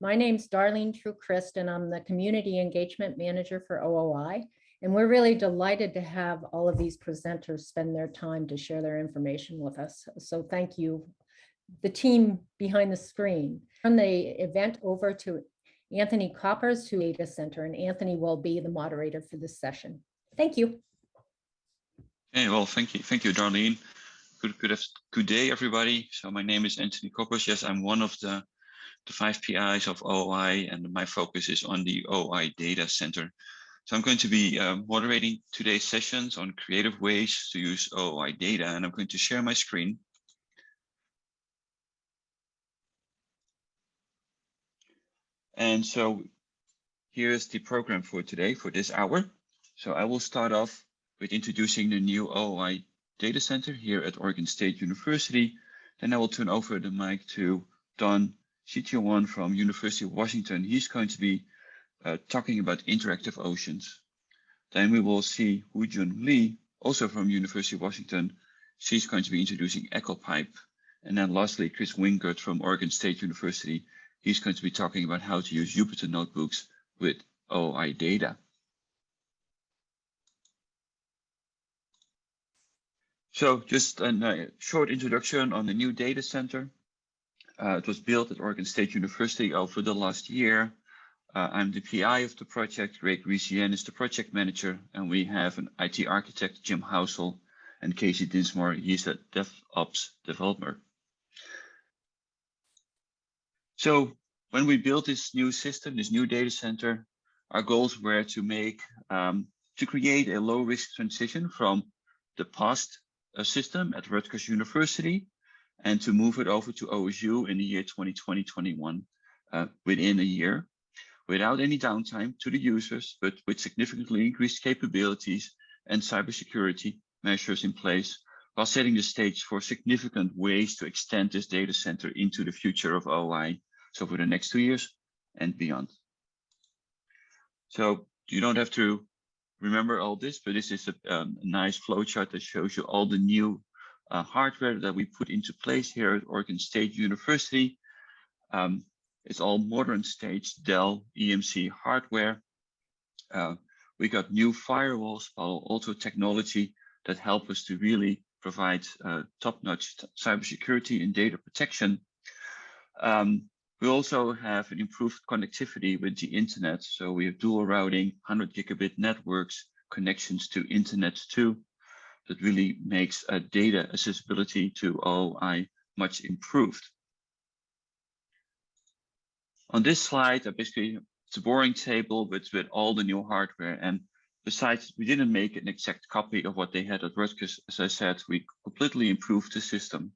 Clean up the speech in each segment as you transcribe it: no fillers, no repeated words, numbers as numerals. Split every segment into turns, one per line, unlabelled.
My name's Darlene True-Christ, and I'm the Community Engagement Manager for OOI. And we're really delighted to have all of these presenters spend their time to share their information with us. So thank you, the team behind the screen. Turn the event over to Anthony Koppers, who data center, and Anthony will be the moderator for this session. Thank you.
Hey, well, thank you, Darlene. Good day, everybody. So my name is Anthony Koppers. Yes, I'm one of the 5 PIs of OOI, and my focus is on the OOI data center. So I'm going to be moderating today's sessions on creative ways to use OOI data, and I'm going to share my screen. And so here's the program for today, for this hour. So I will start off with introducing the new OOI data center here at Oregon State University. Then I will turn over the mic to Don Setiawan from University of Washington. He's going to be talking about interactive oceans. Then we will see Wu-Jung Lee, also from University of Washington. She's going to be introducing EchoPype. And then lastly, Chris Wingard from Oregon State University. He's going to be talking about how to use Jupyter Notebooks with OOI data. So just a short introduction on the new data center. It was built at Oregon State University over the last year. I'm the PI of the project. Greg Riesien is the project manager, and we have an IT architect, Jim Housel, and Casey Dinsmore. He's a DevOps developer. So when we built this new system, this new data center, our goals were to create a low-risk transition from the past system at Rutgers University and to move it over to OSU in the year 2020-21 within a year, without any downtime to the users, but with significantly increased capabilities and cybersecurity measures in place, while setting the stage for significant ways to extend this data center into the future of OOI, so for the next 2 years and beyond. So you don't have to remember all this, but this is a nice flowchart that shows you all the new hardware that we put into place here at Oregon State University. It's all modern stage Dell EMC hardware. We got new firewalls, Palo Alto technology that help us to really provide top-notch cybersecurity and data protection. We also have an improved connectivity with the internet. So we have dual routing, 100 gigabit networks, connections to internet too. That really makes data accessibility to OOI much improved. On this slide, basically, it's a boring table with all the new hardware. And besides, we didn't make an exact copy of what they had at Rutgers. As I said, we completely improved the system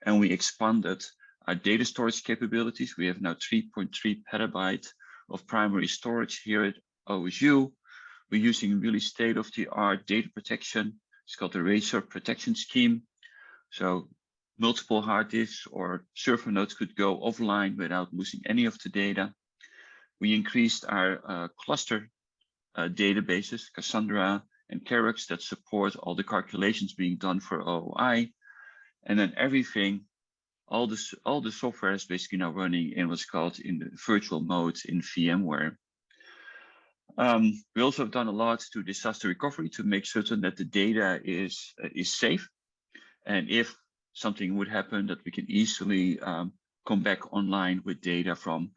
and we expanded our data storage capabilities. We have now 3.3 petabytes of primary storage here at OSU. We're using really state-of-the-art data protection. It's called the Razor protection scheme. So multiple hard disks or server nodes could go offline without losing any of the data. We increased our cluster databases, Cassandra and Keras, that support all the calculations being done for OOI. And then everything, all the software is basically now running in what's called in the virtual mode in VMware. We also have done a lot to disaster recovery to make certain that the data is safe. And if something would happen, that we can easily come back online with data from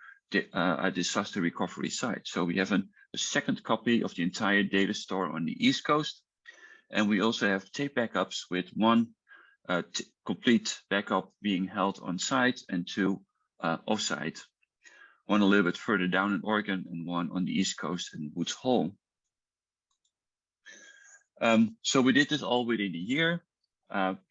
a disaster recovery site. So we have a second copy of the entire data store on the East Coast. And we also have tape backups with one complete backup being held on site and two off-site. One a little bit further down in Oregon and one on the East Coast in Woods Hole. So we did this all within a year.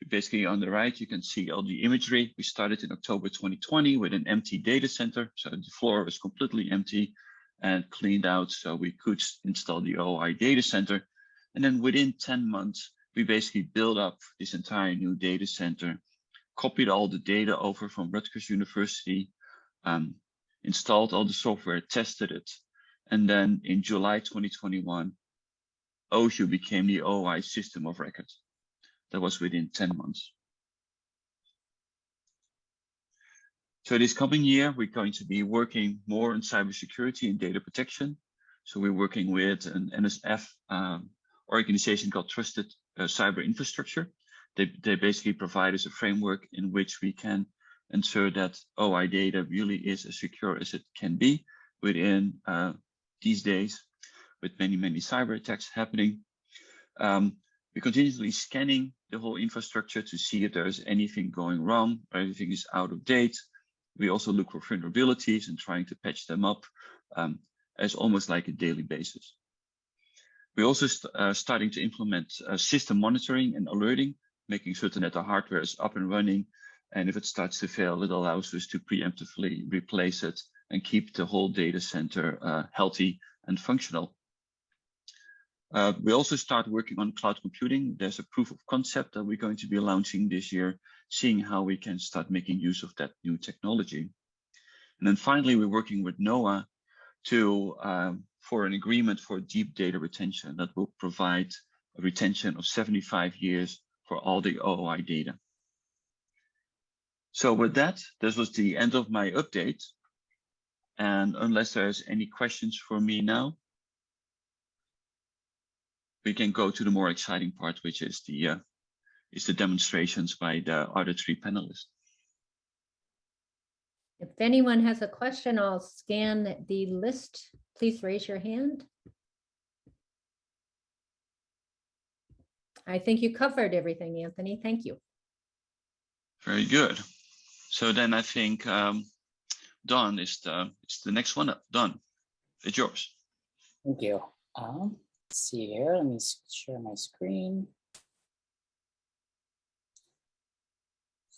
Basically on the right, you can see all the imagery. We started in October 2020 with an empty data center. So the floor was completely empty and cleaned out so we could install the OOI data center. And then within 10 months, we basically built up this entire new data center, copied all the data over from Rutgers University, installed all the software, tested it. And then in July 2021, OSU became the OOI system of record. That was within 10 months. So this coming year, we're going to be working more on cybersecurity and data protection. So we're working with an NSF organization called Trusted Cyber Infrastructure. They basically provide us a framework in which we can ensure that OI data really is as secure as it can be within these days with many cyber attacks happening. We're continuously scanning the whole infrastructure to see if there's anything going wrong or anything is out of date. We also look for vulnerabilities and trying to patch them up as almost like a daily basis. We're also starting to implement system monitoring and alerting, making certain that the hardware is up and running. And if it starts to fail, it allows us to preemptively replace it and keep the whole data center healthy and functional. We also start working on cloud computing. There's a proof of concept that we're going to be launching this year, seeing how we can start making use of that new technology. And then finally, we're working with NOAA for an agreement for deep data retention that will provide a retention of 75 years for all the OOI data. So with that, this was the end of my update. And unless there's any questions for me now, we can go to the more exciting part, which is the demonstrations by the other three panelists.
If anyone has a question, I'll scan the list. Please raise your hand. I think you covered everything, Anthony. Thank you.
Very good. So then I think Don is the next one up. Don, it's yours.
Thank you. Let's see here. Let me share my screen.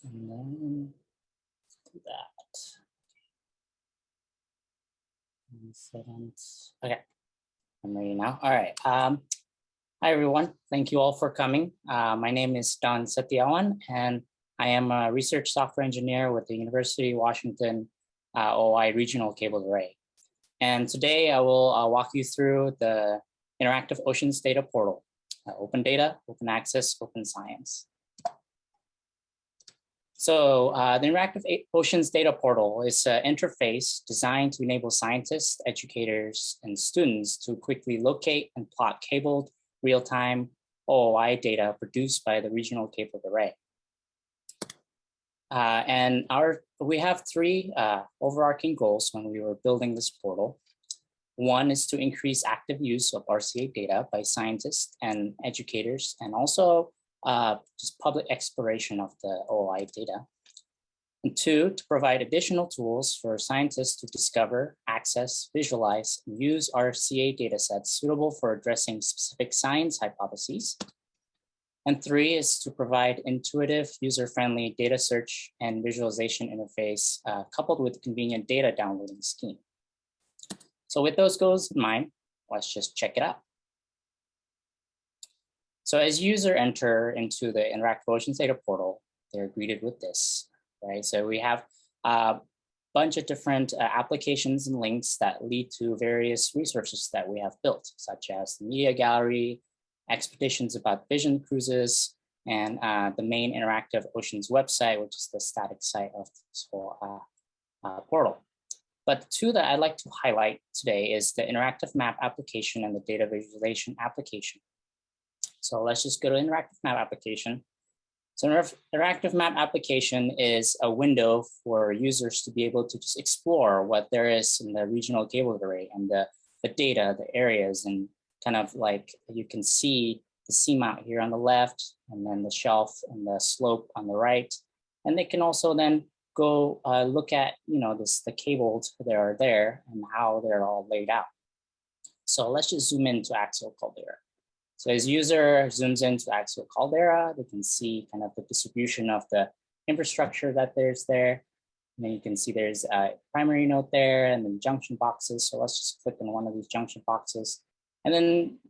And then do that. Okay, I'm ready now. All right. Hi, everyone. Thank you all for coming. My name is Don Setiawan, and I am a research software engineer with the University of Washington OOI Regional Cable Array. And today I will walk you through the Interactive Oceans Data Portal, open data, open access, open science. So the Interactive Oceans Data Portal is an interface designed to enable scientists, educators, and students to quickly locate and plot cabled real-time OOI data produced by the Regional Cable Array. And we have three overarching goals when we were building this portal. One is to increase active use of RCA data by scientists and educators, and also just public exploration of the OOI data. And two, to provide additional tools for scientists to discover, access, visualize, and use RCA datasets suitable for addressing specific science hypotheses. And three is to provide intuitive, user-friendly data search and visualization interface coupled with convenient data downloading scheme. So with those goals in mind, let's just check it out. So as users enter into the Interactive Oceans Data Portal, they're greeted with this, right? So we have a bunch of different applications and links that lead to various resources that we have built, such as the media gallery, expeditions about vision cruises, and the main Interactive Oceans website, which is the static site of this whole portal. But the two that I'd like to highlight today is the interactive map application and the data visualization application. So let's just go to interactive map application. So interactive map application is a window for users to be able to just explore what there is in the regional cable array and the data, the areas, and kind of like you can see the seamount here on the left, and then the shelf and the slope on the right. And they can also then go look at, the cables that are there and how they're all laid out. So let's just zoom into axial caldera. So as user zooms into axial caldera, they can see kind of the distribution of the infrastructure that there's there. And then you can see there's a primary node there and then junction boxes. So let's just click on one of these junction boxes. And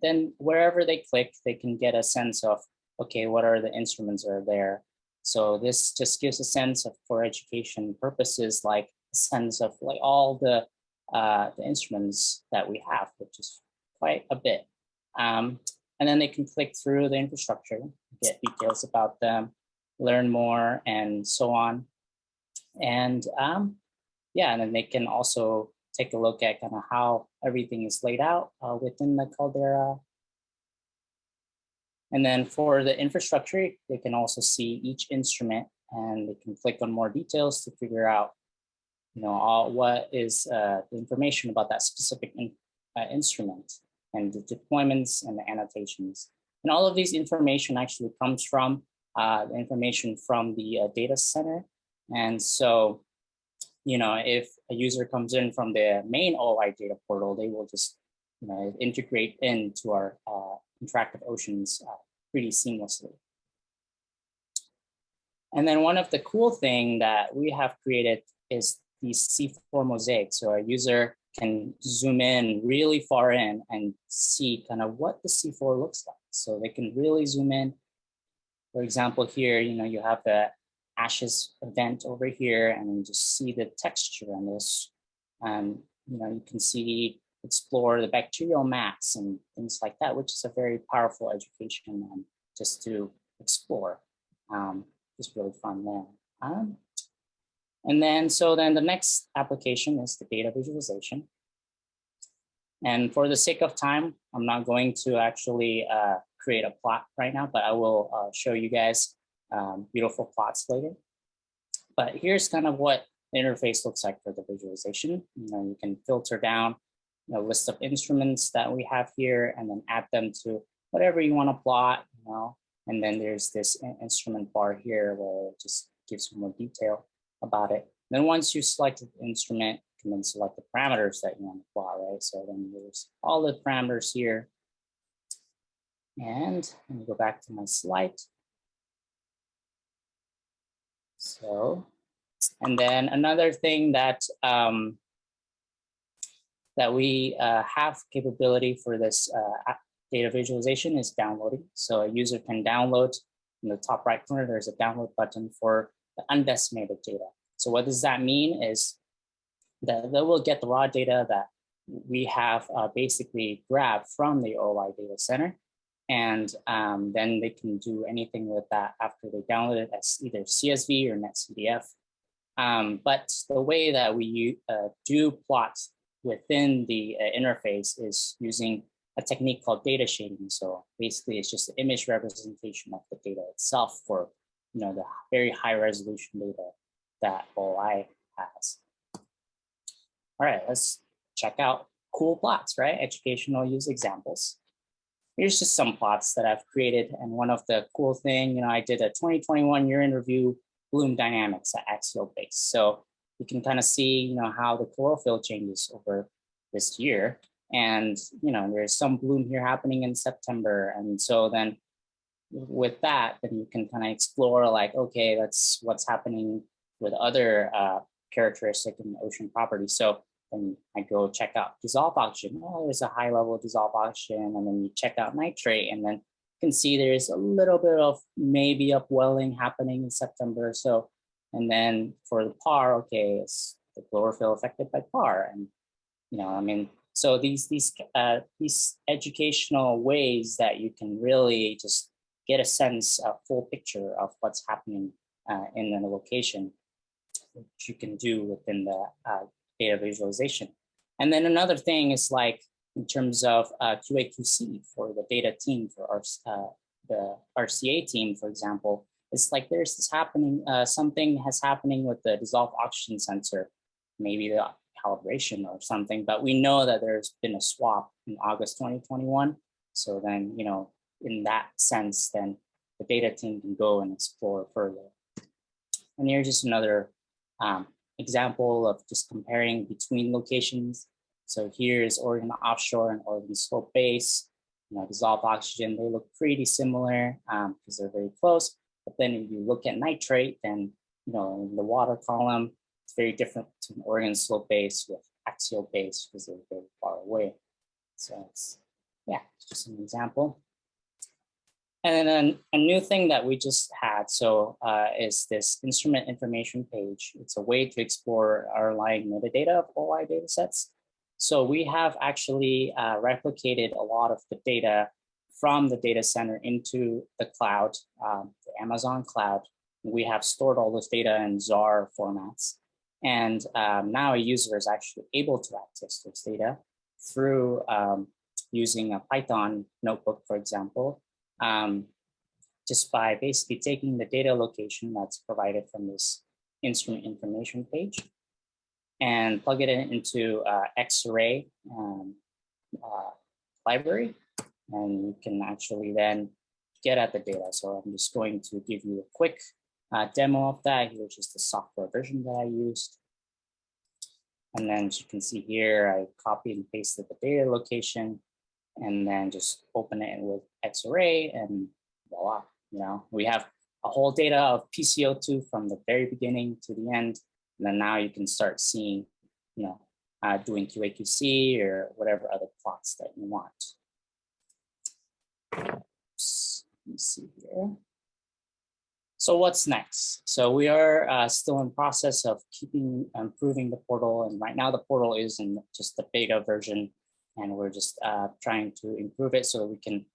then wherever they click, they can get a sense of, okay, what are the instruments that are there? So this just gives a sense of, for education purposes, like a sense of like all the instruments that we have, which is quite a bit. And then they can click through the infrastructure, get details about them, learn more, and so on. And yeah, and then they can also take a look at kind of how everything is laid out within the Caldera. And then for the infrastructure, they can also see each instrument, and they can click on more details to figure out, what is the information about that specific instrument, and the deployments and the annotations. And all of these information actually comes from the information from the data center. And so, if a user comes in from the main OOI data portal, they will just integrate into our interactive oceans pretty seamlessly. And then one of the cool thing that we have created is these C4 mosaics. So a user can zoom in really far in and see kind of what the C4 looks like. So they can really zoom in. For example, here, you have the ashes event over here, and you just see the texture on this. You can see, explore the bacterial mats and things like that, which is a very powerful education just to explore. It's really fun there. And then the next application is the data visualization. And for the sake of time, I'm not going to actually create a plot right now, but I will show you guys beautiful plots later. But here's kind of what the interface looks like for the visualization. You can filter down a list of instruments that we have here, and then add them to whatever you want to plot. And then there's this instrument bar here where it just gives you more detail about it. Then once you select the instrument, you can then select the parameters that you want to plot, right? So then there's all the parameters here. And let me go back to my slide. So, and then another thing that that we have capability for this data visualization is downloading. So a user can download, in the top right corner, there's a download button for the undecimated data. So what does that mean is that they will get the raw data that we have basically grabbed from the OOI data center. And then they can do anything with that after they download it as either CSV or NetCDF. But the way that we do plots within the interface is using a technique called data shading. So basically, it's just the image representation of the data itself for the very high resolution data that OOI has. All right, let's check out cool plots, right? Educational use examples. Here's just some plots that I've created. And one of the cool thing, I did a 2021 year in review bloom dynamics at axial base. So you can kind of see, how the chlorophyll changes over this year. And, there's some bloom here happening in September. And so then with that, then you can kind of explore like, okay, that's what's happening with other characteristic in ocean properties. So then I go check out dissolved oxygen. Oh, there's a high level of dissolved oxygen. And then you check out nitrate, and then you can see there's a little bit of maybe upwelling happening in September or so. And then for the PAR, okay, it's the chlorophyll affected by PAR. And, so these educational ways that you can really just get a sense, a full picture of what's happening in the location, which you can do within the data visualization. And then another thing is like in terms of QA/QC for the data team, for our the RCA team, for example, it's like there's this happening, something has happening with the dissolved oxygen sensor, maybe the calibration or something, but we know that there's been a swap in August 2021. So then, in that sense, then the data team can go and explore further. And here's just another example of just comparing between locations. So here's Oregon offshore and Oregon slope base. Dissolved oxygen, they look pretty similar because they're very close. But then if you look at nitrate, then in the water column, it's very different between Oregon slope base with axial base because they're very far away. So it's just an example. And then a new thing that we just had, is this instrument information page. It's a way to explore our underlying metadata of OOI data sets. So we have actually replicated a lot of the data from the data center into the cloud, the Amazon cloud. we have stored all this data in ZAR formats. And now a user is actually able to access this data through using a Python notebook, for example, just by basically taking the data location that's provided from this instrument information page and plug it into X-ray library, and you can actually then get at the data. So I'm just going to give you a quick demo of that, which is the software version that I used. And then as you can see here, I copied and pasted the data location and then just open it with X-Array and voila, we have a whole data of PCO2 from the very beginning to the end. And then now you can start seeing, doing QA/QC or whatever other plots that you want. Oops, let me see here. So what's next? So we are still in process of improving the portal. And right now the portal is in just the beta version. And we're just trying to improve it so that we can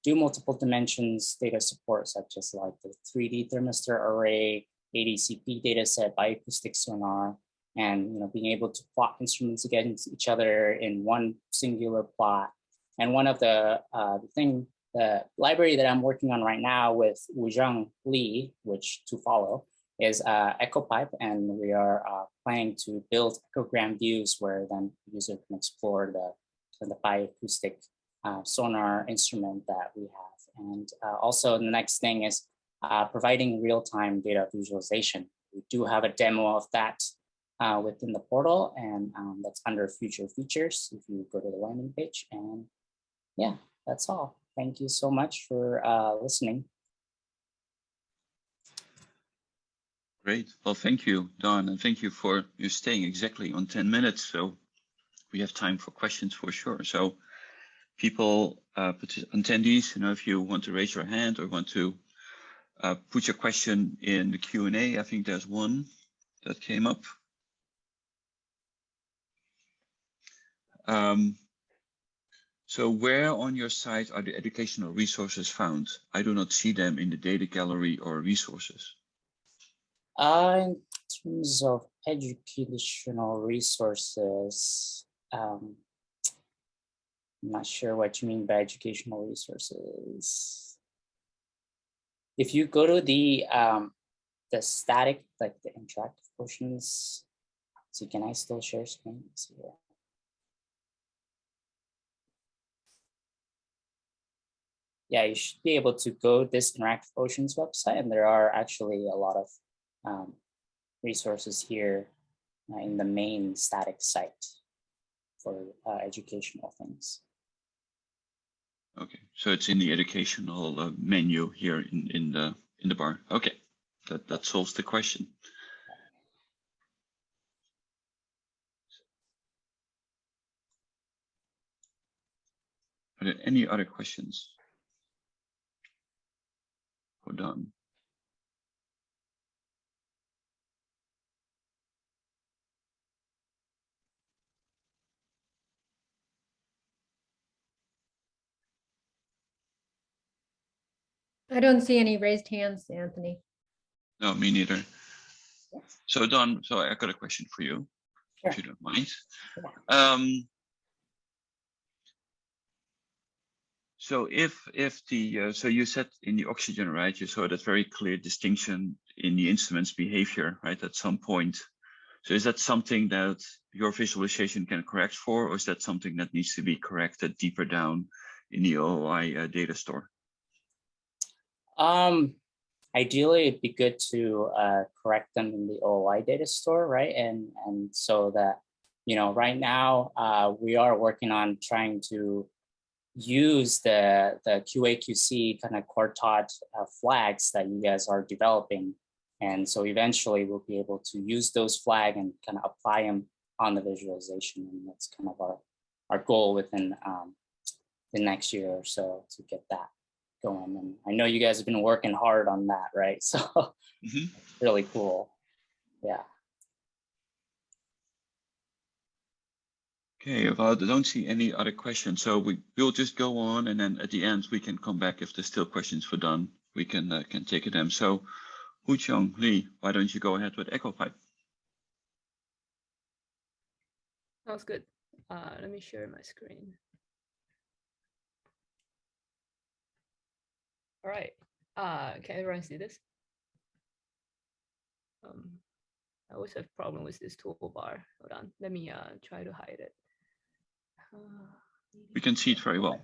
do multiple dimensions data support, such as like the 3D thermistor array, ADCP data set by acoustic sonar, and being able to plot instruments against each other in one singular plot. And one of the library that I'm working on right now with Wu-Jung Lee, which to follow, is EchoPype, and we are planning to build echogram views where then the user can explore the bioacoustic sonar instrument that we have. And also the next thing is providing real-time data visualization. We do have a demo of that within the portal, and that's under future features if you go to the landing page. And yeah, that's all. Thank you so much for listening.
Great. Well, thank you, Don, and thank you for you staying exactly on 10 minutes. So we have time for questions for sure. So people, attendees, if you want to raise your hand or want to put your question in the Q&A, I think there's one that came up. So where on your site are the educational resources found? I do not see them in the data gallery or resources.
In terms of educational resources, I'm not sure what you mean by educational resources. If you go to the static, like the interactive portions, so can I still share screen? Let's see here. Yeah, you should be able to go to this Interactive Oceans website, and there are actually a lot of resources here in the main static site for educational things.
Okay, so it's in the educational menu here in the bar. Okay, that solves the question. Are there any other questions? Done.
I don't see any raised hands, Anthony.
No, me neither. So Don, so I got a question for you,
Sure.
if you don't mind.
Yeah.
So if the so you said in the oxygen, right, you saw that very clear distinction in the instrument's behavior, right, at some point. So is that something that your visualization can correct for, or is that something that needs to be corrected deeper down in the OOI data store?
Ideally, it'd be good to correct them in the OOI data store, right? And so that, right now we are working on trying to use the QA/QC kind of quartot flags that you guys are developing. And so eventually we'll be able to use those flags and kind of apply them on the visualization. And that's kind of our goal within the next year or so to get that going. And I know you guys have been working hard on that, right? So really cool. Yeah.
Okay, well, I don't see any other questions. So we'll just go on, and then at the end we can come back if there's still questions for Don. We can take them. So Wu-Jung Lee, why don't you go ahead with EchoPype?
Sounds good. Let me share my screen. All right. Can everyone see this? I always have problem with this toolbar. Hold on. Let me try to hide it.
We can see it very well.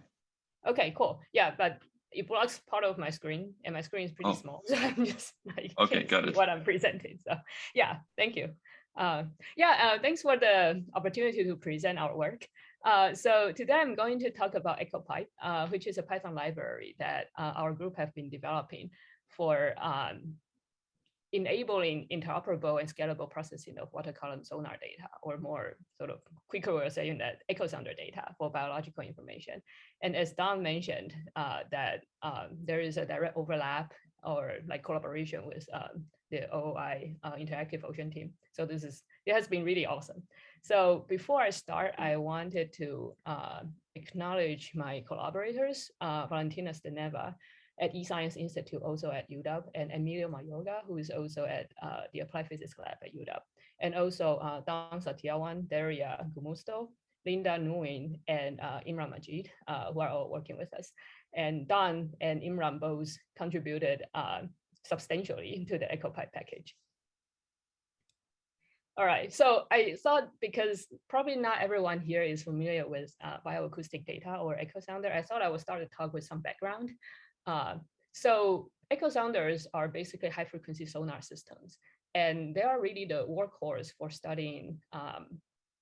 Okay, cool. Yeah, but it blocks part of my screen, and my screen is pretty
Oh.
small, so I'm just like
Okay, got
see
it.
what I'm presenting. So yeah, thank you. Thanks for the opportunity to present our work. So today I'm going to talk about EchoPype, which is a Python library that our group have been developing for enabling interoperable and scalable processing of water column sonar data, or more sort of quicker way of saying that Echosounder data for biological information. And as Don mentioned, that there is a direct overlap or like collaboration with the OOI interactive ocean team. So it has been really awesome. So before I start, I wanted to acknowledge my collaborators, Valentina Steneva at eScience Institute, also at UW, and Emilio Mayorga, who is also at the Applied Physics Lab at UW, and also Don Setiawan, Daria Gumusto, Linda Nguyen, and Imran Majid, who are all working with us. And Don and Imran both contributed substantially into the EchoPype package. All right, so I thought, because probably not everyone here is familiar with bioacoustic data or Echosounder, I thought I would start the talk with some background. So Echosounders are basically high frequency sonar systems, and they are really the workhorse for studying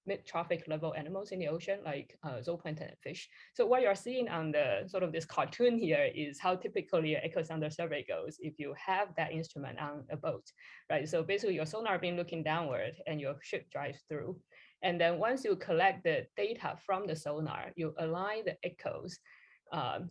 mid-trophic level animals in the ocean, like zooplankton and fish. So what you're seeing on the sort of this cartoon here is how typically an Echosounder survey goes if you have that instrument on a boat, right? So basically your sonar beam looking downward and your ship drives through. And then once you collect the data from the sonar, you align the echoes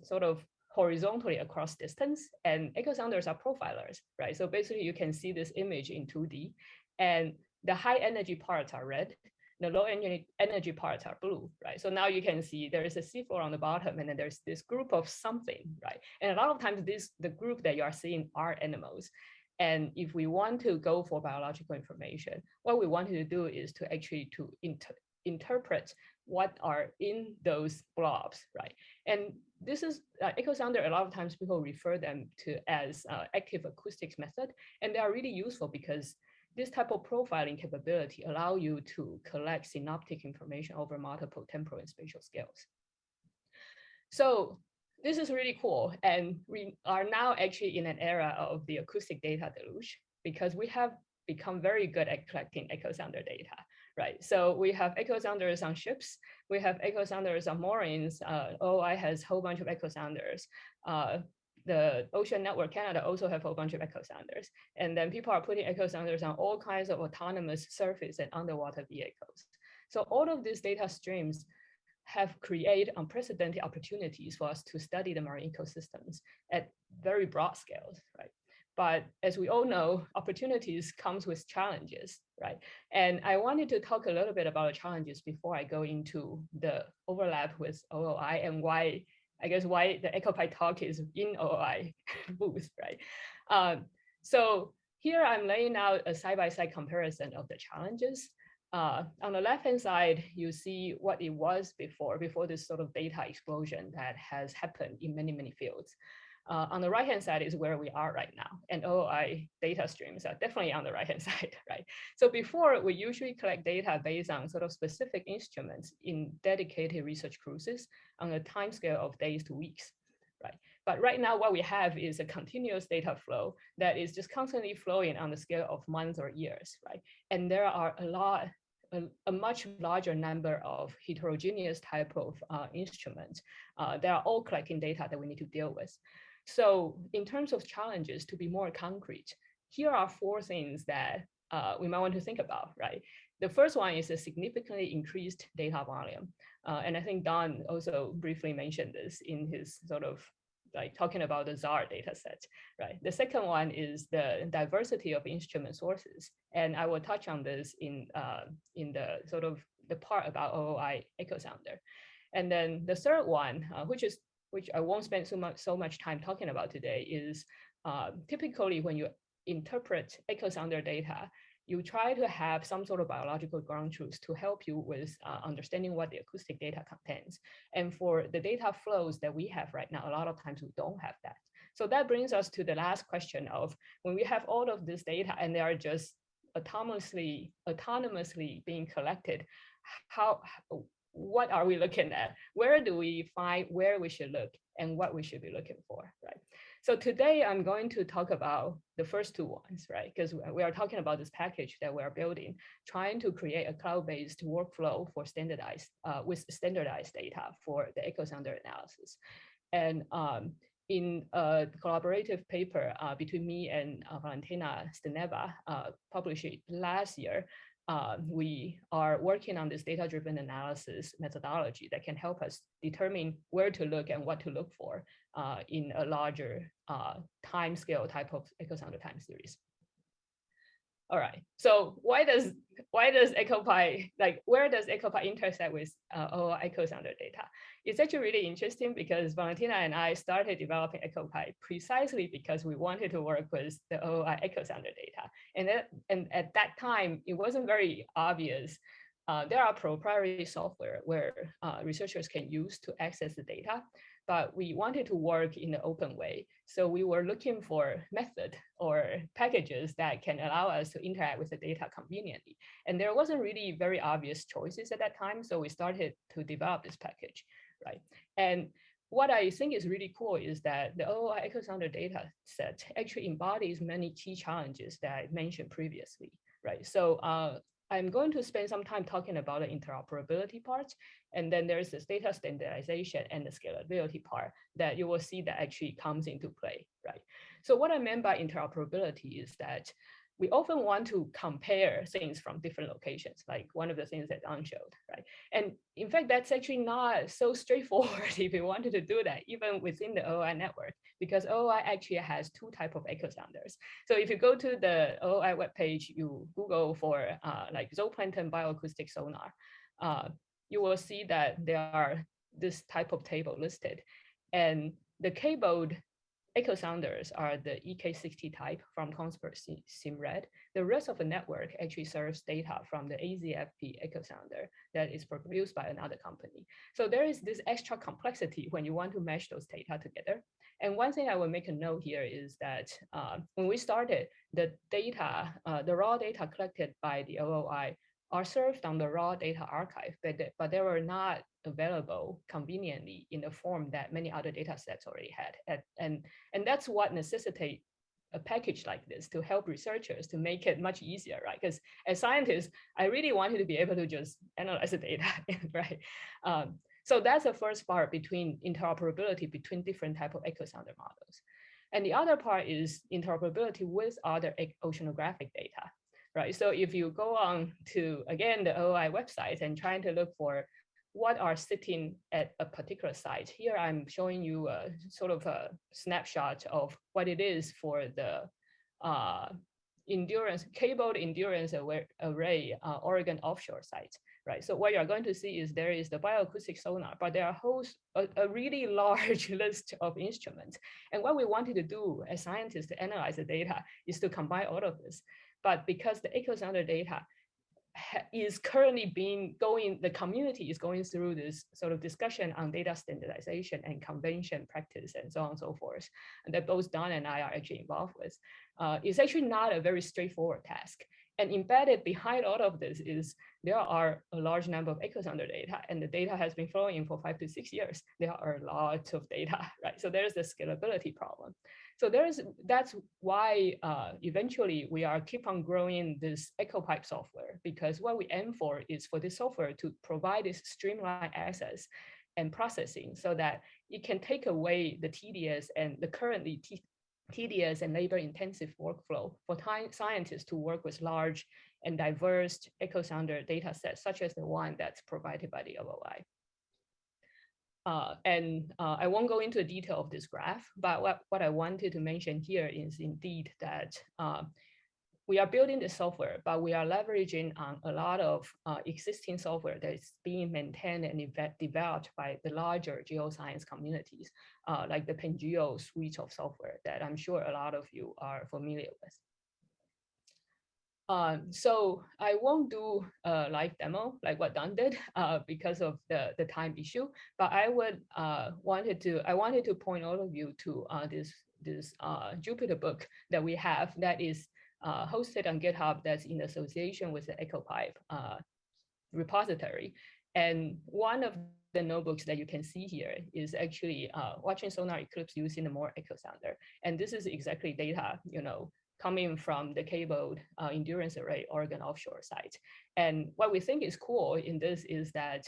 sort of horizontally across distance, and Echosounders are profilers, right? So basically you can see this image in 2D, and the high energy parts are red, the low energy parts are blue, right? So now you can see there is a seafloor on the bottom, and then there's this group of something, right? And a lot of times the group that you are seeing are animals. And if we want to go for biological information, what we wanted to do is to actually interpret what are in those blobs, right? And this is Echosounder. A lot of times people refer them to as active acoustics method, and they are really useful because this type of profiling capability allow you to collect synoptic information over multiple temporal and spatial scales. So this is really cool, and we are now actually in an era of the acoustic data deluge, because we have become very good at collecting Echosounder data, right? So we have Echosounders on ships, we have Echosounders on moorings. OOI has a whole bunch of Echosounders. The Ocean Network Canada also have a whole bunch of Echosounders. And then people are putting Echosounders on all kinds of autonomous surface and underwater vehicles. So all of these data streams have created unprecedented opportunities for us to study the marine ecosystems at very broad scales, right? But as we all know, opportunities comes with challenges, right? And I wanted to talk a little bit about the challenges before I go into the overlap with OOI and why the EchoPype talk is in OOI booth, right? So here I'm laying out a side-by-side comparison of the challenges. On the left-hand side, you see what it was before this sort of data explosion that has happened in many, many fields. On the right-hand side is where we are right now, and OOI data streams are definitely on the right-hand side, right? So before, we usually collect data based on sort of specific instruments in dedicated research cruises on a timescale of days to weeks, right? But right now, what we have is a continuous data flow that is just constantly flowing on the scale of months or years, right? And there are a much larger number of heterogeneous type of instruments that are all collecting data that we need to deal with. So in terms of challenges, to be more concrete, here are 4 things that we might want to think about, right? The first one is a significantly increased data volume. And I think Don also briefly mentioned this in his sort of like talking about the ZAR data set, right? The second one is the diversity of instrument sources. And I will touch on this in the sort of the part about OOI Echosounder. And then the third one, which I won't spend so much time talking about today, is typically when you interpret Echosounder data, you try to have some sort of biological ground truth to help you with understanding what the acoustic data contains. And for the data flows that we have right now, a lot of times we don't have that. So that brings us to the last question of, when we have all of this data and they are just autonomously being collected, what are we looking at? Where do we find where we should look and what we should be looking for, right? So today I'm going to talk about the first two ones, right? Because we are talking about this package that we are building, trying to create a cloud-based workflow for standardized with standardized data for the Echosounder analysis. And in a collaborative paper between me and Valentina Steneva, published last year, we are working on this data-driven analysis methodology that can help us determine where to look and what to look for in a larger time scale type of Echosounder time series. All right, so why does EchoPype, like where does EchoPype intersect with OOI Echosounder data? It's actually really interesting because Valentina and I started developing EchoPype precisely because we wanted to work with the OOI Echosounder data. And at that time, it wasn't very obvious. There are proprietary software where researchers can use to access the data, but we wanted to work in an open way. So we were looking for method or packages that can allow us to interact with the data conveniently. And there wasn't really very obvious choices at that time. So we started to develop this package, right? And what I think is really cool is that the OOI Echosounder data set actually embodies many key challenges that I mentioned previously, right? So I'm going to spend some time talking about the interoperability part, and then there's this data standardization and the scalability part that you will see that actually comes into play, right? So what I meant by interoperability is that we often want to compare things from different locations, like one of the things that Don showed, right? And in fact, that's actually not so straightforward if you wanted to do that, even within the OOI network, because OOI actually has two types of Echosounders. So if you go to the OOI webpage, you Google for like zooplankton bioacoustic sonar, you will see that there are this type of table listed. And the cabled Echosounders are the EK60 type from Koppers SIMRAD. The rest of the network actually serves data from the AZFP Echosounder that is produced by another company. So there is this extra complexity when you want to mesh those data together. And one thing I will make a note here is that when we started, the data, the raw data collected by the OOI are served on the raw data archive, but they were not available conveniently in the form that many other data sets already had. And that's what necessitates a package like this to help researchers to make it much easier, right? Because as scientists, I really wanted to be able to just analyze the data, right? So that's the first part between interoperability between different type of Echosounder models. And the other part is interoperability with other oceanographic data. Right, so if you go on to, again, the OOI website and trying to look for what are sitting at a particular site, here I'm showing you a sort of a snapshot of what it is for the cabled endurance array Oregon offshore site. Right, so what you're going to see is there is the bioacoustic sonar, but there are a really large list of instruments. And what we wanted to do as scientists to analyze the data is to combine all of this. But because the Echosounder data is currently the community is going through this sort of discussion on data standardization and convention practice and so on and so forth, and that both Don and I are actually involved with, it's actually not a very straightforward task. And embedded behind all of this is there are a large number of Echosounder data, and the data has been flowing in for 5 to 6 years. There are a lot of data, right? So there's the scalability problem. So that's why eventually we are keep on growing this EchoPype software, because what we aim for is for this software to provide this streamlined access and processing so that it can take away the tedious and the currently tedious and labor-intensive workflow for scientists to work with large and diverse Echosounder data sets, such as the one that's provided by the OOI. I won't go into the detail of this graph, but what I wanted to mention here is indeed that we are building the software, but we are leveraging on a lot of existing software that is being maintained and developed by the larger geoscience communities, like the PenGeo suite of software that I'm sure a lot of you are familiar with. So I won't do a live demo like what Don did because of the time issue, but I wanted to point all of you to this Jupyter book that we have that is hosted on GitHub, that's in association with the EchoPype repository. And one of the notebooks that you can see here is actually watching sonar eclipse using the more Echosounder. And this is exactly data, coming from the cabled endurance array Oregon offshore site. And what we think is cool in this is that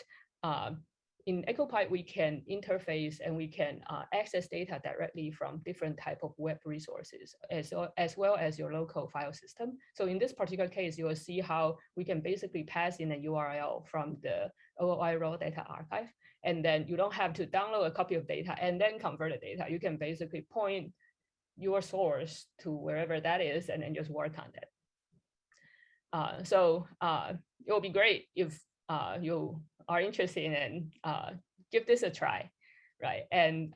in EchoPype, we can interface and we can access data directly from different type of web resources, as well as your local file system. So in this particular case, you will see how we can basically pass in a URL from the OOI raw data archive. And then you don't have to download a copy of data and then convert the data. You can basically point your source to wherever that is and then just work on that. So it will be great if you are interested in give this a try, right? And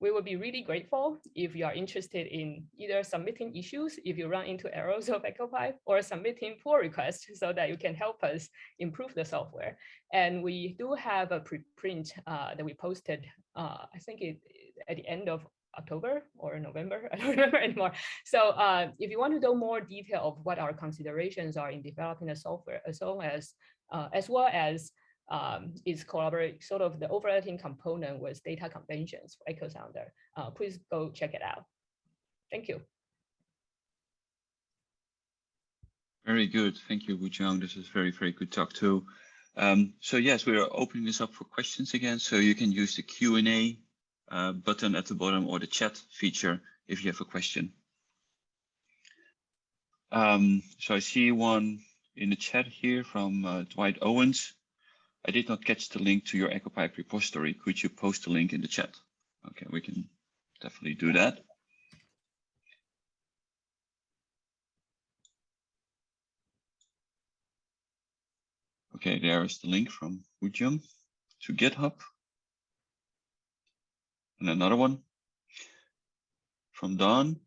we would be really grateful if you are interested in either submitting issues if you run into errors of EchoPype, or submitting pull requests so that you can help us improve the software. And we do have a preprint that we posted, I think at the end of October or November, I don't remember anymore. So if you want to know more detail of what our considerations are in developing the software, as well as its collaborate, sort of the overlapping component with data conventions for Echosounder, please go check it out. Thank you.
Very good. Thank you, Wu-Jung. This is very, very good talk too. So yes, we are opening this up for questions again. So you can use the Q&A button at the bottom or the chat feature if you have a question. So I see one in the chat here from Dwight Owens. I did not catch the link to your EchoPype repository. Could you post the link in the chat? Okay, we can definitely do that. Okay, there is the link from Wu-Jung to GitHub. And another one from Don.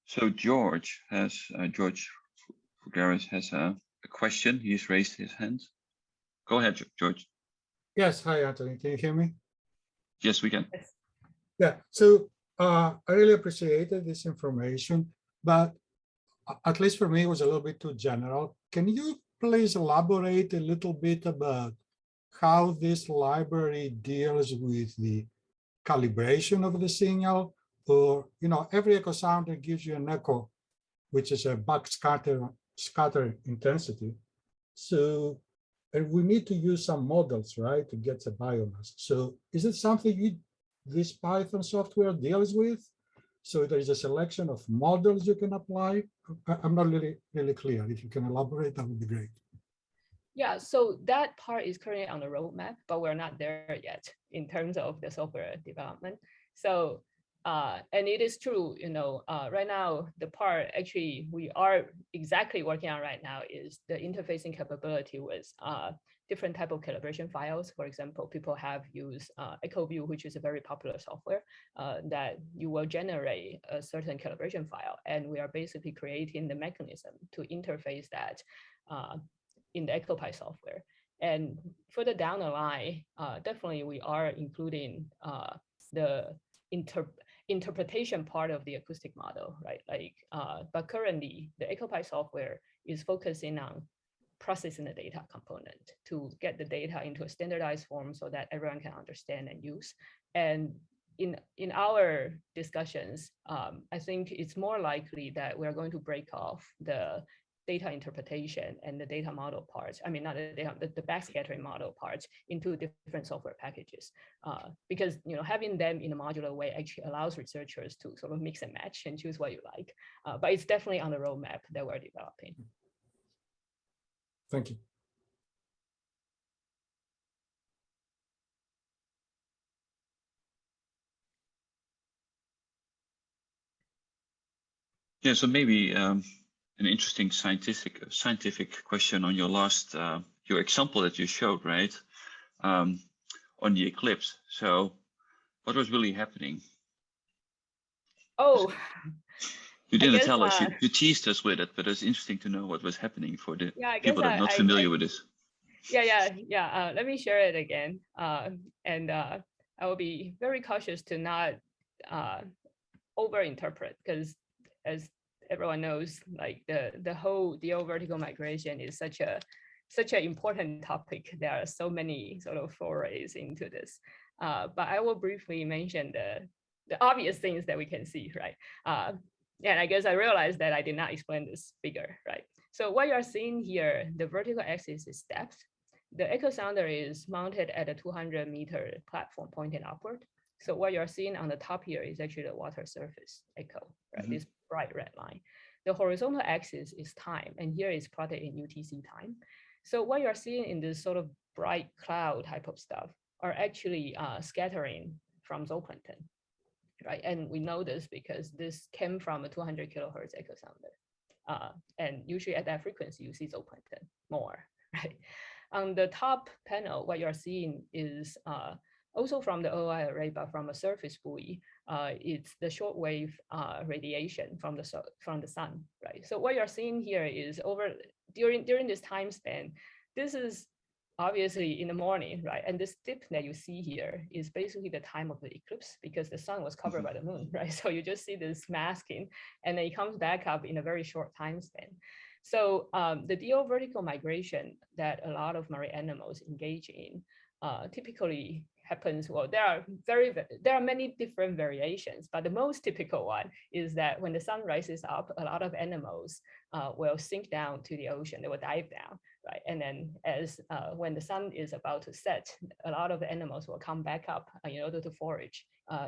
So George Fugaris has a question. He's raised his hand. Go ahead, George.
Yes, hi, Anthony. Can you hear me?
Yes, we can.
Yeah, so I really appreciated this information, but at least for me, it was a little bit too general. Can you please elaborate a little bit about how this library deals with the calibration of the signal? Or, every Echosounder gives you an echo, which is a backscatter intensity. So, and we need to use some models, right, to get the biomass. So is it something this Python software deals with? So there is a selection of models you can apply. I'm not really clear. If you can elaborate, that would be great.
Yeah, so that part is currently on the roadmap, but we're not there yet in terms of the software development. So, and it is true, right now, the part actually we are exactly working on right now is the interfacing capability with different type of calibration files. For example, people have used EchoView, which is a very popular software that you will generate a certain calibration file. And we are basically creating the mechanism to interface that in the EchoPype software. And further down the line, definitely we are including the interpretation part of the acoustic model, right? But currently the EchoPype software is focusing on processing the data component to get the data into a standardized form so that everyone can understand and use. And in our discussions, I think it's more likely that we're going to break off the data interpretation and the data model parts. I mean, not the data, the backscattering model parts into different software packages. Because having them in a modular way actually allows researchers to sort of mix and match and choose what you like. But it's definitely on the roadmap that we're developing.
Thank you.
Yeah, so maybe an interesting scientific question on your last your example that you showed, right? On the eclipse. So what was really happening?
Oh,
You
I
didn't
guess,
tell us. You teased us with it, but it's interesting to know what was happening for the
yeah, I guess
people that are not familiar with this.
yeah. Let me share it again. And I will be very cautious to not overinterpret, because as everyone knows, like the whole DO vertical migration is such an important topic. There are so many sort of forays into this. But I will briefly mention the obvious things that we can see, right? And I guess I realized that I did not explain this figure, right? So what you're seeing here, the vertical axis is depth. The Echosounder is mounted at a 200-meter platform pointing upward. So what you're seeing on the top here is actually the water surface echo, right? This bright red line. The horizontal axis is time, and here is plotted in UTC time. So what you're seeing in this sort of bright cloud type of stuff are actually scattering from zooplankton, right? And we know this because this came from a 200 kilohertz Echosounder. And usually at that frequency, you see zooplankton more, right? On the top panel, what you're seeing is also from the OOI array, but from a surface buoy. It's the shortwave radiation from the sun, right? So what you're seeing here is during this time span, this is obviously in the morning, right? And this dip that you see here is basically the time of the eclipse, because the sun was covered by the moon, right? So you just see this masking, and then it comes back up in a very short time span. So the DO vertical migration that a lot of marine animals engage in typically happens, well, there are many different variations, but the most typical one is that when the sun rises up, a lot of animals will sink down to the ocean, they will dive down, right? And then when the sun is about to set, a lot of the animals will come back up in order to forage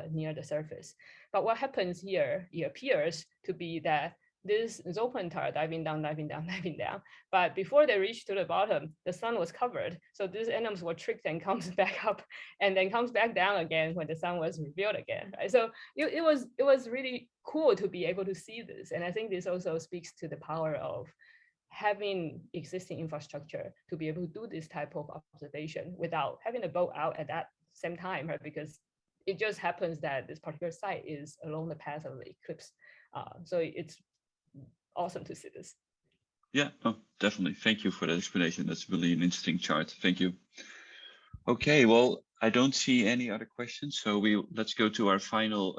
near the surface. But what happens here, it appears to be that this zooplankton are diving down. But before they reach to the bottom, the sun was covered. So these animals were tricked and comes back up and then comes back down again when the sun was revealed again, right? So it was really cool to be able to see this. And I think this also speaks to the power of having existing infrastructure to be able to do this type of observation without having a boat out at that same time, right? Because it just happens that this particular site is along the path of the eclipse. So it's awesome to see this.
Yeah, oh, definitely. Thank you for that explanation. That's really an interesting chart. Thank you. Okay, well, I don't see any other questions, so let's go to our final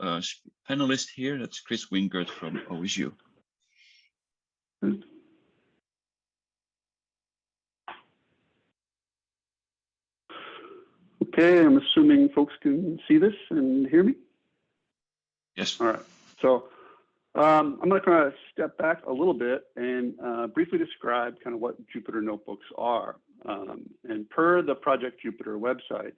panelist here. That's Chris Wingard from OSU.
Okay, I'm assuming folks can see this and hear me?
Yes.
All right. So I'm going to kind of step back a little bit and briefly describe kind of what Jupyter Notebooks are. And per the Project Jupyter website,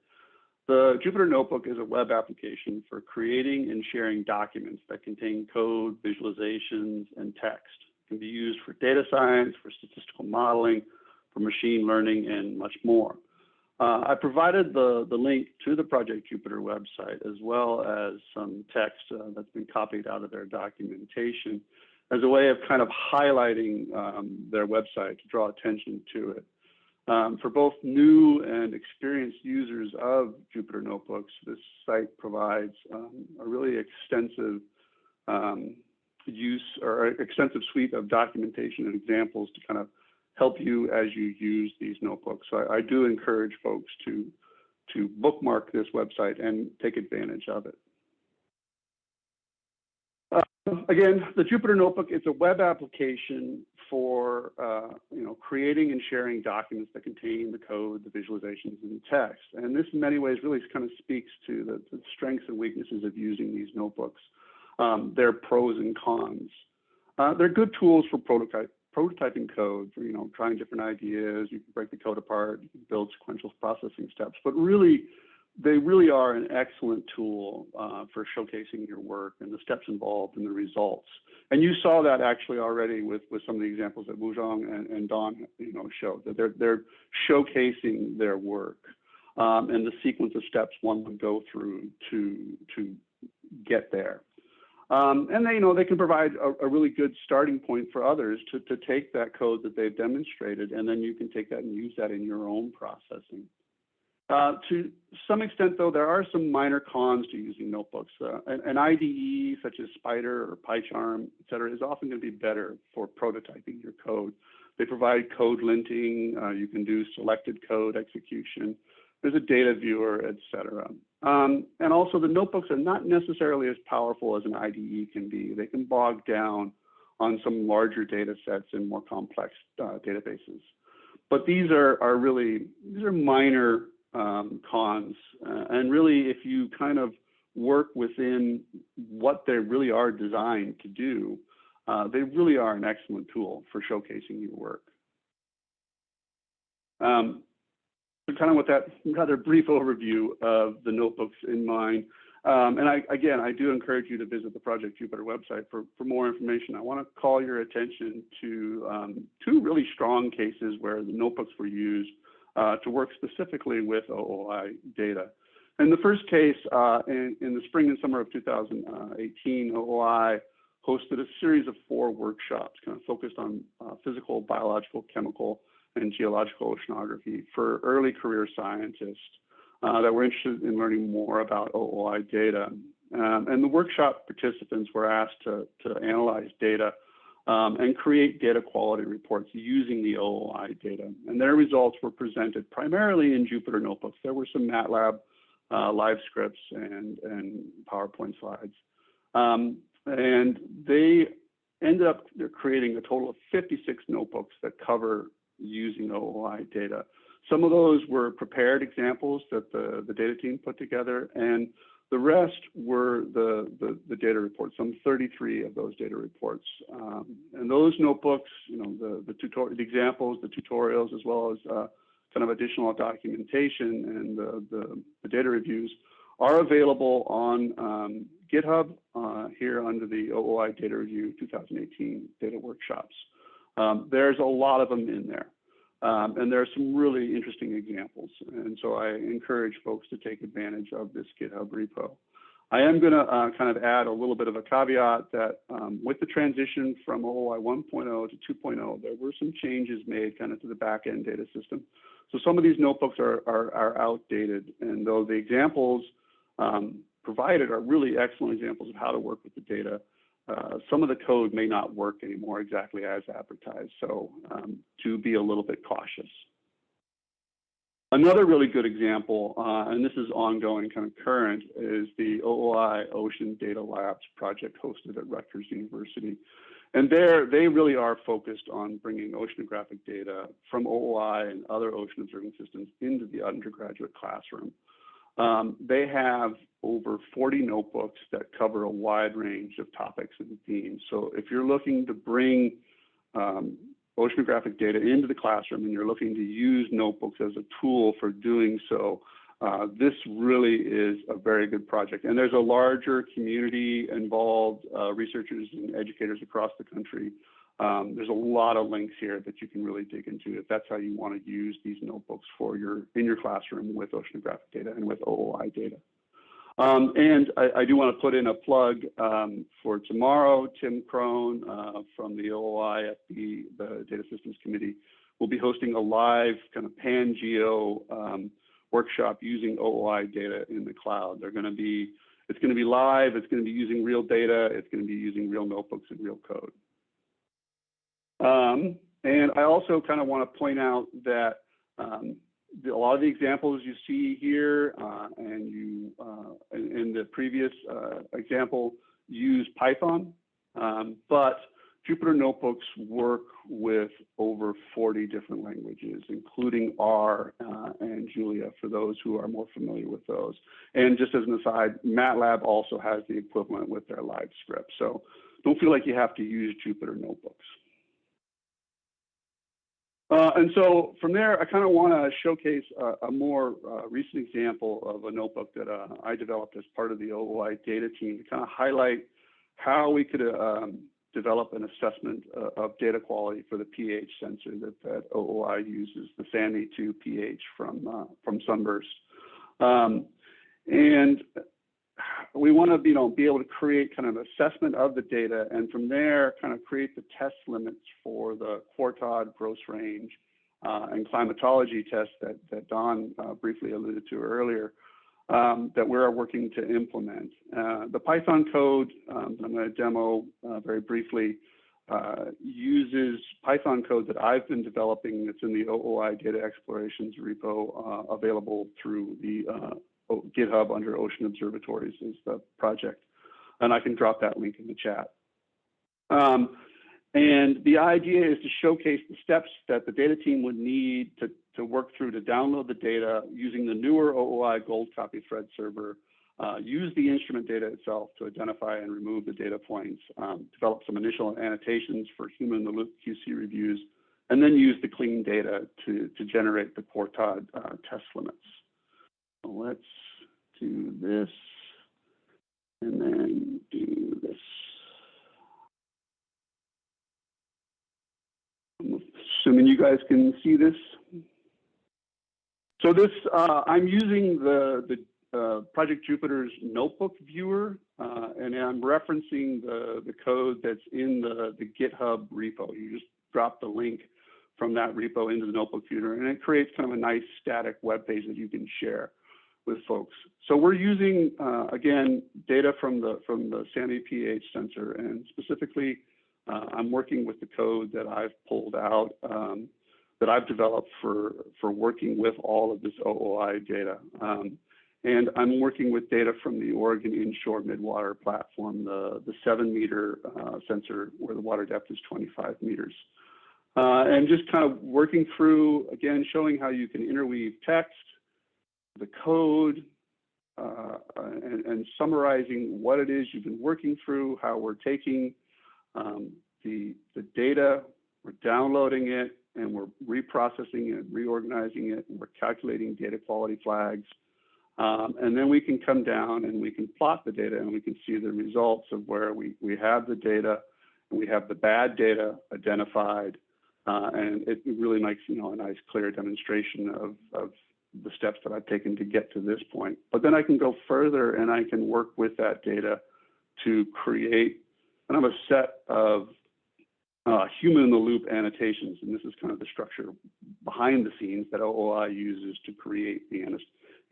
the Jupyter Notebook is a web application for creating and sharing documents that contain code, visualizations, and text. It can be used for data science, for statistical modeling, for machine learning, and much more. I provided the link to the Project Jupyter website, as well as some text that's been copied out of their documentation, as a way of kind of highlighting their website to draw attention to it. For both new and experienced users of Jupyter Notebooks, this site provides a really extensive extensive suite of documentation and examples to kind of help you as you use these notebooks. So I do encourage folks to bookmark this website and take advantage of it. Again, the Jupyter Notebook is a web application for creating and sharing documents that contain the code, the visualizations, and the text. And this in many ways really kind of speaks to the strengths and weaknesses of using these notebooks, their pros and cons. They're good tools for prototyping code, for trying different ideas. You can break the code apart, you can build sequential processing steps, but really, they really are an excellent tool for showcasing your work and the steps involved and the results. And you saw that actually already with some of the examples that Wu-Jung and Don showed, that they're showcasing their work and the sequence of steps one would go through to get there. And they can provide a really good starting point for others to take that code that they've demonstrated, and then you can take that and use that in your own processing. To some extent, though, there are some minor cons to using notebooks. An IDE such as Spider or PyCharm, et cetera, is often going to be better for prototyping your code. They provide code linting. You can do selected code execution. There's a data viewer, et cetera. And also, the notebooks are not necessarily as powerful as an IDE can be. They can bog down on some larger data sets and more complex databases. But these are minor cons. And really, if you kind of work within what they really are designed to do, they really are an excellent tool for showcasing your work. So kind of with that rather brief overview of the notebooks in mind. And I do encourage you to visit the Project Jupyter website for more information. I want to call your attention to two really strong cases where the notebooks were used to work specifically with OOI data. In the first case, in the spring and summer of 2018, OOI hosted a series of 4 workshops kind of focused on physical, biological, chemical, and geological oceanography for early career scientists that were interested in learning more about OOI data. And the workshop participants were asked to analyze data and create data quality reports using the OOI data. And their results were presented primarily in Jupyter Notebooks. There were some MATLAB live scripts and PowerPoint slides. And they ended up creating a total of 56 notebooks that cover using OOI data. Some of those were prepared examples that the data team put together, and the rest were the data reports, some 33 of those data reports. And those notebooks, you know, the examples, the tutorials, as well as kind of additional documentation and the data reviews are available on GitHub here under the OOI Data Review 2018 Data Workshops. There's a lot of them in there. And there are some really interesting examples. And so I encourage folks to take advantage of this GitHub repo. I am going to kind of add a little bit of a caveat that with the transition from OOI 1.0 to 2.0, there were some changes made kind of to the back-end data system. So some of these notebooks are outdated. And though the examples provided are really excellent examples of how to work with the data, some of the code may not work anymore exactly as advertised, so to be a little bit cautious. Another really good example, and this is ongoing, kind of current, is the OOI Ocean Data Labs project hosted at Rutgers University. And they really are focused on bringing oceanographic data from OOI and other ocean observing systems into the undergraduate classroom. They have over 40 notebooks that cover a wide range of topics and themes. So if you're looking to bring oceanographic data into the classroom and you're looking to use notebooks as a tool for doing so, this really is a very good project. And there's a larger community involved, researchers and educators across the country. There's a lot of links here that you can really dig into if that's how you want to use these notebooks for in your classroom with oceanographic data and with OOI data. And I do want to put in a plug for tomorrow. Tim Crone from the OOI at the Data Systems Committee will be hosting a live kind of pan-geo workshop using OOI data in the cloud. It's going to be live, it's going to be using real data, it's going to be using real notebooks and real code. And I also kind of want to point out that a lot of the examples you see here and in the previous example use Python, but Jupyter Notebooks work with over 40 different languages, including R and Julia, for those who are more familiar with those. And just as an aside, MATLAB also has the equivalent with their live script. So don't feel like you have to use Jupyter Notebooks. And so from there, I kind of want to showcase a more recent example of a notebook that I developed as part of the OOI data team to kind of highlight how we could develop an assessment of data quality for the pH sensor that OOI uses, the SAMI2 pH from Sunburst. And we want to be able to create kind of an assessment of the data, and from there kind of create the test limits for the quartile gross range and climatology tests that Don briefly alluded to earlier, that we're working to implement. The Python code I'm going to demo very briefly uses Python code that I've been developing that's in the OOI data explorations repo available through the GitHub under Ocean Observatories is the project. And I can drop that link in the chat. And the idea is to showcase the steps that the data team would need to work through to download the data using the newer OOI gold copy thread server, use the instrument data itself to identify and remove the data points, develop some initial annotations for human-in-the-loop QC reviews, and then use the clean data to generate the Quartod test limits. So let's do this, and then do this. I'm assuming you guys can see this. So this, I'm using the Project Jupyter's notebook viewer, and I'm referencing the code that's in the GitHub repo. You just drop the link from that repo into the notebook viewer, and it creates kind of a nice static web page that you can share with folks. So we're using, again, data from the SAMI pH sensor, and specifically, I'm working with the code that I've pulled out, that I've developed for working with all of this OOI data. And I'm working with data from the Oregon Inshore Midwater platform, the 7-meter sensor where the water depth is 25 meters. And just kind of working through, again, showing how you can interweave text, the code, and summarizing what it is you've been working through, how we're taking the data, we're downloading it, and we're reprocessing it, reorganizing it, and we're calculating data quality flags. And then we can come down and we can plot the data, and we can see the results of where we have the data, and we have the bad data identified, and it really makes, you know, a nice clear demonstration of the steps that I've taken to get to this point. But then I can go further and I can work with that data to create kind of a set of human-in-the-loop annotations, and this is kind of the structure behind the scenes that OOI uses to create the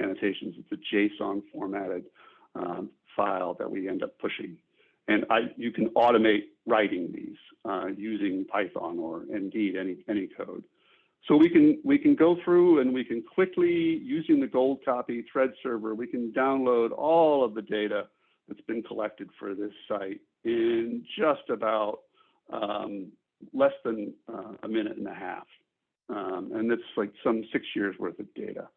annotations. It's a JSON formatted file that we end up pushing. And you can automate writing these using Python or indeed any code. So we can go through and we can quickly, using the gold copy thread server, we can download all of the data that's been collected for this site in just about less than a minute and a half. And that's like some 6 years worth of data.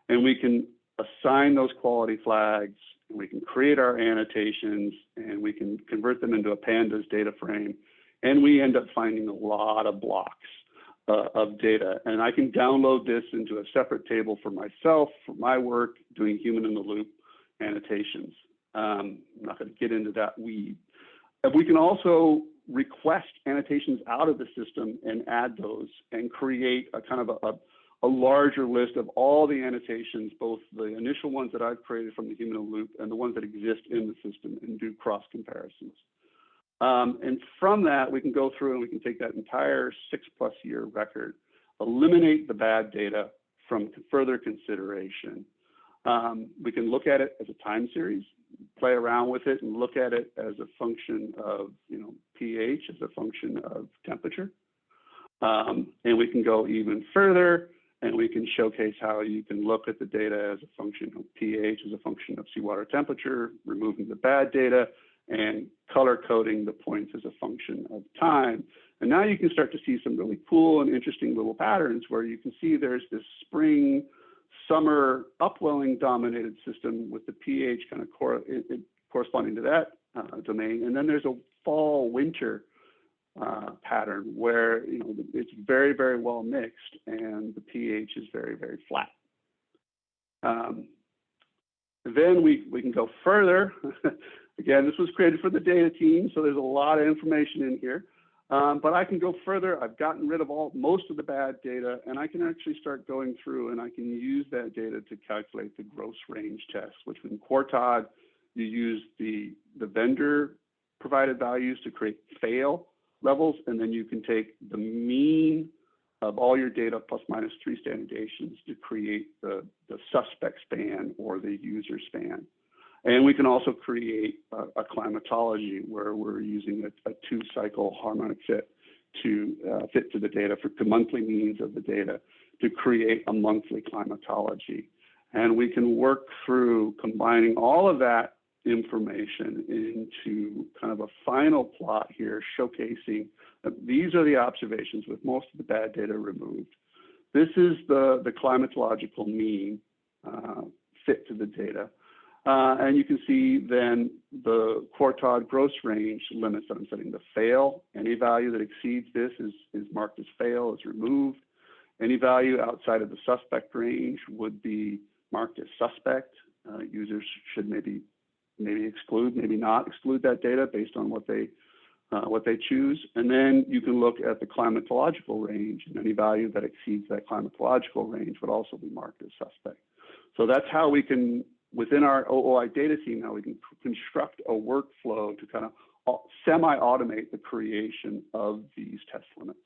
And we can assign those quality flags, and we can create our annotations, and we can convert them into a pandas data frame. And we end up finding a lot of blocks of data. And I can download this into a separate table for myself, for my work, doing human-in-the-loop annotations. I'm not going to get into that weed. We can also request annotations out of the system and add those and create a kind of a larger list of all the annotations, both the initial ones that I've created from the human-in-the-loop and the ones that exist in the system, and do cross comparisons. And from that, we can go through and we can take that entire 6+ year record, eliminate the bad data from further consideration. We can look at it as a time series, play around with it, and look at it as a function of, you know, pH, as a function of temperature. And we can go even further, and we can showcase how you can look at the data as a function of pH, as a function of seawater temperature, removing the bad data, and color coding the points as a function of time. And now you can start to see some really cool and interesting little patterns where you can see there's this spring, summer upwelling dominated system with the pH kind of corresponding to that domain. And then there's a fall winter pattern where, you know, it's very, very well mixed and the pH is very, very flat. Then we can go further. Again, this was created for the data team, so there's a lot of information in here. But I can go further. I've gotten rid of most of the bad data, and I can actually start going through and I can use that data to calculate the gross range test, which in Quartod, you use the vendor provided values to create fail levels, and then you can take the mean of all your data plus minus 3 standard deviations to create the suspect span or the user span. And we can also create a climatology where we're using a 2-cycle harmonic fit to fit to the data for the monthly means of the data to create a monthly climatology. And we can work through combining all of that information into kind of a final plot here showcasing that these are the observations with most of the bad data removed. This is the climatological mean fit to the data. And you can see then the quartile gross range limits that I'm setting to fail. Any value that exceeds this is marked as fail, is removed. Any value outside of the suspect range would be marked as suspect. Users should maybe exclude, maybe not exclude that data based on what they choose. And then you can look at the climatological range, and any value that exceeds that climatological range would also be marked as suspect. So that's how we can, within our OOI data team, now we can construct a workflow to kind of semi-automate the creation of these test limits.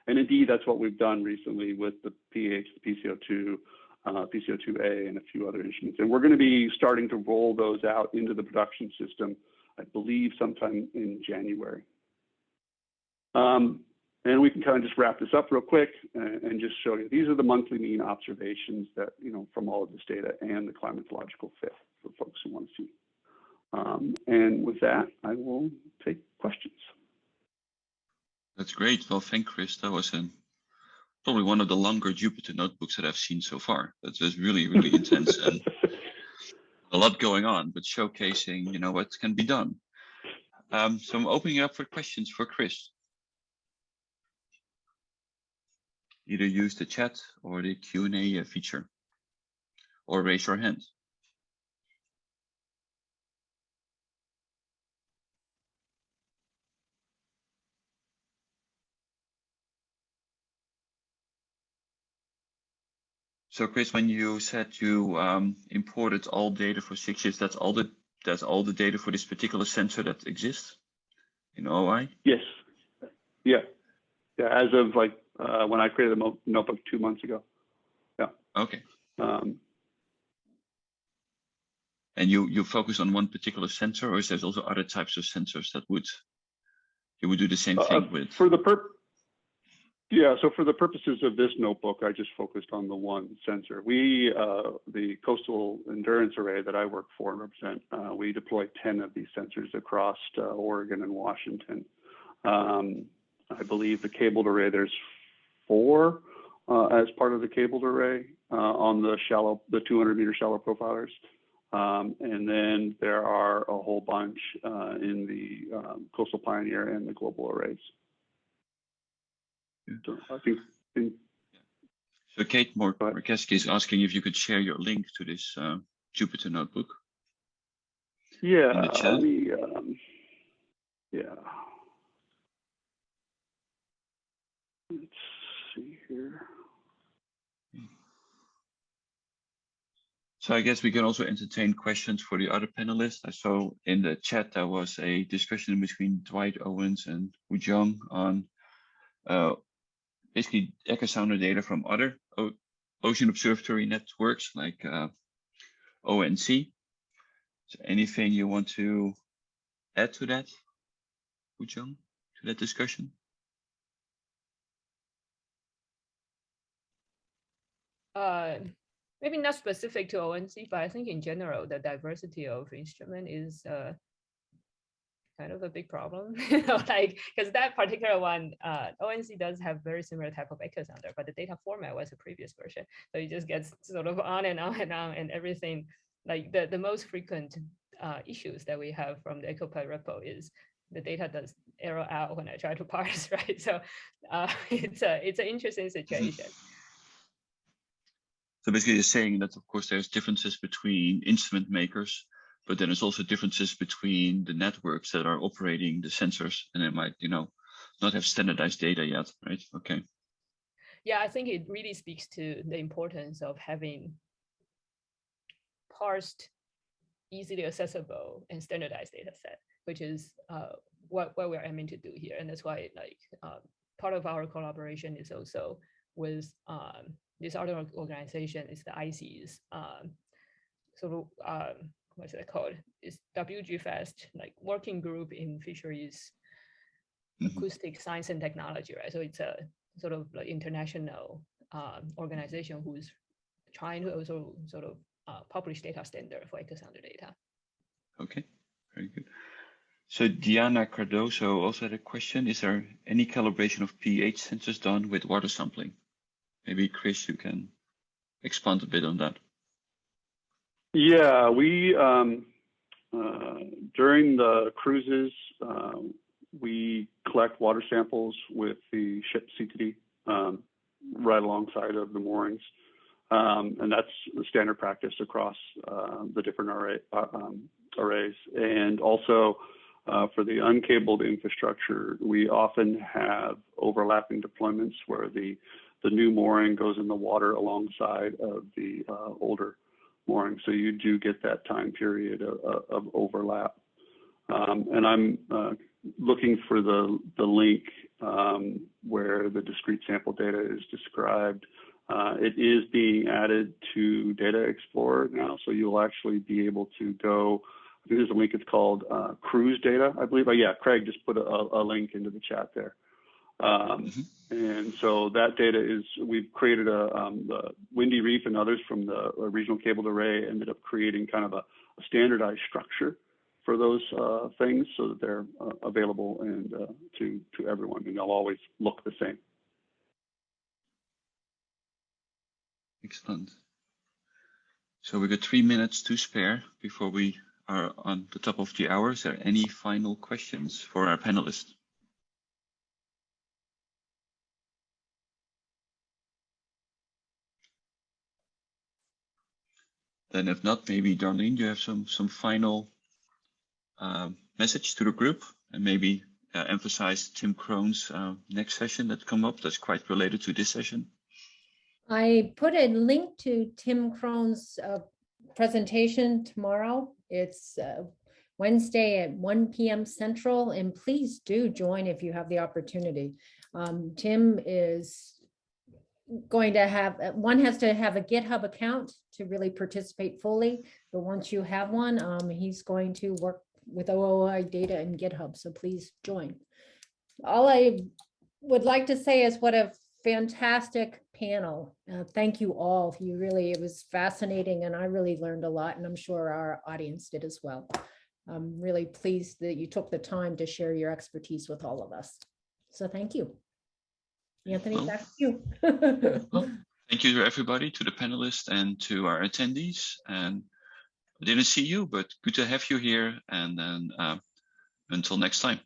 And indeed, that's what we've done recently with the pH, the PCO2, PCO2A, and a few other instruments. And we're going to be starting to roll those out into the production system, I believe, sometime in January. And we can kind of just wrap this up real quick and just show you, these are the monthly mean observations that, from all of this data and the climatological fit for folks who want to see. And with that, I will take questions.
That's great. Well, thank Chris. That was probably one of the longer Jupyter notebooks that I've seen so far. That's just really, really intense and a lot going on, but showcasing, what can be done. So I'm opening up for questions for Chris. Either use the chat or the Q&A feature, or raise your hand. So Chris, when you said you imported all data for 6 years, that's all the data for this particular sensor that exists in OOI?
Yes. Yeah. As of when I created the notebook 2 months ago. Yeah.
Okay. And you focus on one particular sensor, or is there also other types of sensors that you would do the same thing with?
Yeah, so for the purposes of this notebook, I just focused on the one sensor. The coastal endurance array that I work for and represent, we deploy 10 of these sensors across Oregon and Washington. I believe the cabled array, there's 4 as part of the cabled array on the 200-meter shallow profilers. And then there are a whole bunch in the Coastal Pioneer and the global arrays. So I think.
So Kate Morkeski is asking if you could share your link to this Jupyter notebook.
Yeah,
in the chat.
let me, yeah. Let's see here.
So I guess we can also entertain questions for the other panelists. I saw in the chat there was a discussion between Dwight Owens and Wu-Jung on basically Echosounder data from other ocean observatory networks like ONC. Is there anything you want to add to that, Wu-Jung, to that discussion?
Maybe not specific to ONC, but I think in general, the diversity of instrument is kind of a big problem, because that particular one, ONC does have very similar type of Echosounder, but the data format was a previous version. So it just gets sort of on and on and on, and everything, like the most frequent issues that we have from the EchoPype repo is the data does error out when I try to parse, right? So it's an interesting situation.
So basically you're saying that, of course, there's differences between instrument makers, but then there's also differences between the networks that are operating the sensors, and they might, not have standardized data yet, right? Okay.
Yeah, I think it really speaks to the importance of having parsed, easily accessible, and standardized data set, which is what we're aiming to do here. And that's why part of our collaboration is also with this other organization, is the IC's what's it called? It's WGFest, like working group in fisheries acoustic science and technology, right? So it's a sort of like international organization who's trying to also sort of publish data standard for Echosounder data.
Okay, very good. So Diana Cardoso also had a question. Is there any calibration of pH sensors done with water sampling? Maybe Chris, you can expand a bit on that.
Yeah, we, during the cruises, we collect water samples with the ship CTD right alongside of the moorings. And that's the standard practice across the different arrays. And also for the uncabled infrastructure, we often have overlapping deployments where the new mooring goes in the water alongside of the older mooring. So you do get that time period of overlap. And I'm looking for the link where the discrete sample data is described. It is being added to Data Explorer now, so you'll actually be able to go. I think there's a link. It's called Cruise Data, I believe. But yeah, Craig just put a link into the chat there. And so that data is, we've created the Windy Reef and others from the regional cabled array ended up creating kind of a standardized structure for those things so that they're available and to everyone, and they'll always look the same.
Excellent. So we got 3 minutes to spare before we are on the top of the hour. Is there any final questions for our panelists? Then if not, maybe Darlene, you have some final message to the group, and maybe emphasize Tim Kroon's next session that come up that's quite related to this session.
I put a link to Tim Kroon's presentation tomorrow. It's Wednesday at 1 p.m. Central, and please do join if you have the opportunity. Tim is going to have, one has to have a GitHub account to really participate fully, but once you have one, he's going to work with OOI data in GitHub, so please join. All I would like to say is what a fantastic panel. Thank you all. You really, it was fascinating, and I really learned a lot, and I'm sure our audience did as well. I'm really pleased that you took the time to share your expertise with all of us. So thank you. Anthony, back to you.
Well, thank you to everybody, to the panelists and to our attendees. And I didn't see you, but good to have you here. And then until next time.